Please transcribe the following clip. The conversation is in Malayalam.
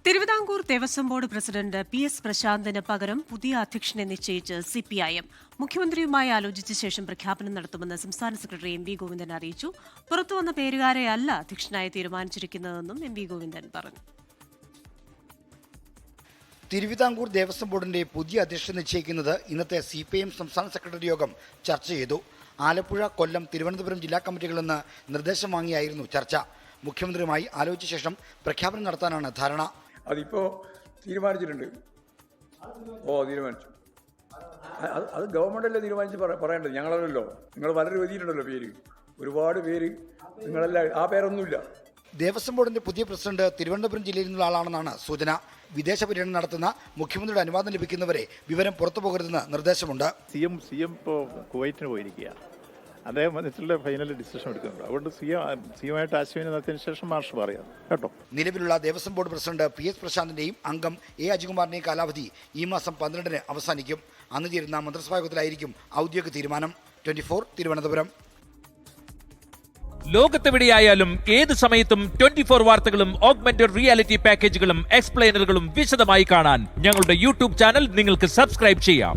Thiruvithamkoor Devaswom board president PS പ്രശാന്തിന് പകരം പുതിയ അധ്യക്ഷനെ നിശ്ചയിച്ച് CPIM. മുഖ്യമന്ത്രിയുമായി ആലോചിച്ച ശേഷം പ്രഖ്യാപനം നടത്തുമെന്ന് സംസ്ഥാന സെക്രട്ടറി MV ഗോവിന്ദൻ അറിയിച്ചു. പുറത്തുവന്ന പേരുകാരെയല്ല അധ്യക്ഷനായി തീരുമാനിച്ചിരിക്കുന്നതെന്നും MV ഗോവിന്ദൻ പറഞ്ഞു. തിരുവിതാംകൂർ ദേവസ്വം ബോർഡിന്റെ പുതിയ അധ്യക്ഷനെ നിശ്ചയിക്കുന്നത് ഇന്നത്തെ CPIM സംസ്ഥാന സെക്രട്ടറി യോഗം ചർച്ച ചെയ്തു. ആലപ്പുഴ, കൊല്ലം, തിരുവനന്തപുരം ജില്ലാ കമ്മിറ്റികളിൽ നിന്ന് നിർദ്ദേശം വാങ്ങിയായിരുന്നു ചർച്ച. മുഖ്യമന്ത്രിയുമായി ആലോചിച്ച ശേഷം പ്രഖ്യാപനം നടത്താനാണ് ധാരണ. അതിപ്പോൾ തീരുമാനിച്ചിട്ടുണ്ട്. തീരുമാനിച്ചു. അത് ഗവൺമെൻറ്റല്ലേ തീരുമാനിച്ച് പറയേണ്ടത്, ഞങ്ങളല്ലോ. നിങ്ങൾ പലരും എഴുതിയിട്ടുണ്ടല്ലോ പേര്, ഒരുപാട് പേര്. നിങ്ങളെല്ലാം ആ പേരൊന്നുമില്ല. ദേവസ്വം ബോർഡിന്റെ പുതിയ പ്രസിഡന്റ് തിരുവനന്തപുരം ജില്ലയിൽ നിന്നുള്ള ആളാണെന്നാണ് സൂചന. വിദേശ പര്യടനം നടത്തുന്ന മുഖ്യമന്ത്രിയുടെ അനുവാദം ലഭിക്കുന്നവരെ വിവരം പുറത്തു പോകരുതെന്ന് നിർദ്ദേശമുണ്ട്. CM ഇപ്പോൾ കുവൈറ്റിന് പോയിരിക്കുകയാണ്. അദ്ദേഹം ഇതിലെ ഫൈനൽ ഡിസിഷൻ എടുക്കുന്നുണ്ട്. അതുകൊണ്ട് സിയുമായിട്ട് ആശയവിനിമയം നടത്തിയതിനു ശേഷം മാർഷ് പറയാം കേട്ടോ. നിലവിലുള്ള ദേവസ്വം ബോർഡ് പ്രസിഡന്റ് PS പ്രശാന്തിന്റെയും അംഗം A അജികുമാറിന്റെയും കാലാവധി ഈ മാസം 12-ന് അവസാനിക്കും. അന്ന് ചേരുന്ന മന്ത്രിസഭാ യോഗത്തിലായിരിക്കും ഔദ്യോഗിക തീരുമാനം. 24 തിരുവനന്തപുരം. ലോകത്തെവിടെയായാലും ഏത് സമയത്തും 24 വാർത്തകളും ഓഗ്മെന്റഡ് റിയാലിറ്റി പാക്കേജുകളും എക്സ്പ്ലെയിനറുകളും വിശദമായി കാണാൻ ഞങ്ങളുടെ YouTube ചാനൽ നിങ്ങൾക്ക് സബ്സ്ക്രൈബ് ചെയ്യാം.